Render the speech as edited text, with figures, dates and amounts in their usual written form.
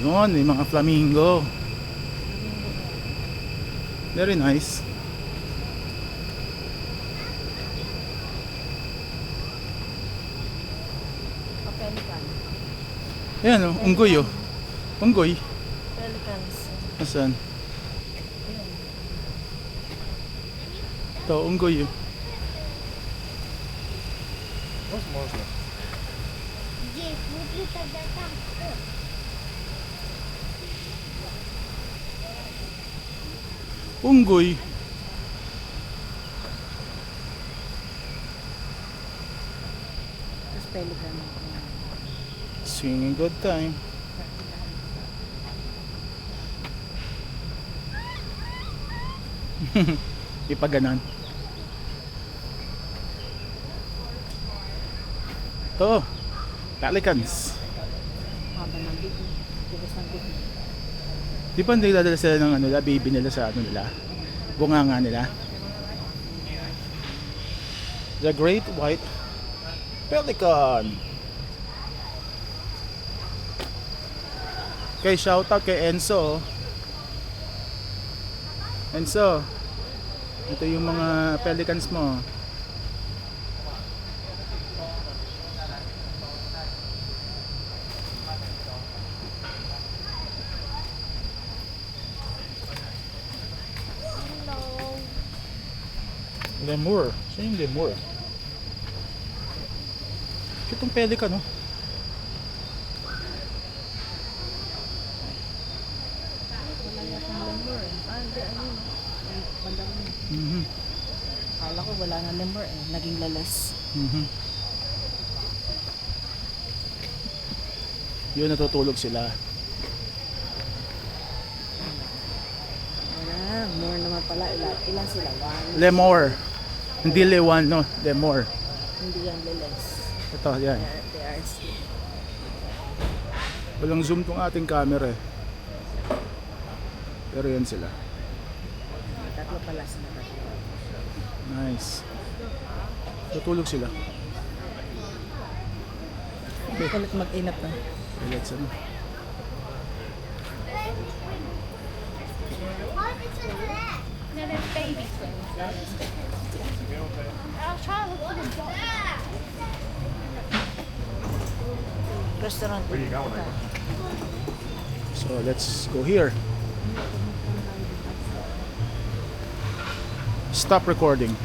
Yun, may mga flamingo. Very nice. Pelican. Ayan o, unggoy o. Unggoy. Pelicans. Nasaan? Ito, unggoy o. Возможно. Здесь, внутри тогда там. Unggoy. Tapos pelican. Swinging good time. Ipaganan. Ito, pelicans. Haba ng big. Tibos ng big. Di ba hindi dadala sila ng ano, baby nila sa ano nila? Bunganga nila. The Great White Pelican. Okay, shout out kay Enzo. Enzo, ito yung mga pelicans mo. Hello. Lemur. Sino yung lemur? Cute yung pelican, no? Wala yatang lemur. Ah, hindi. Ano yun? Ay, bandang yun. Mhm. Akala ko wala na lemur eh. Naging lalas. Mhm. Yun, natutulog sila. Ah, more naman pala. Ilan sila? One. Lemur. Hindi lewan, no? Lemur. Hindi yan lalas. Ito, yan. They are asleep. Walang zoom tong ating camera eh. Pero yan sila. Tatlo pala sila. Tatlo. Nice. Tutulog sila. Kulit mag-inap na. Okay, let's ano. What is in that? No, there's baby twins. I'll try to look for the dog. Restaurant. Where you going? So let's go here. Stop recording.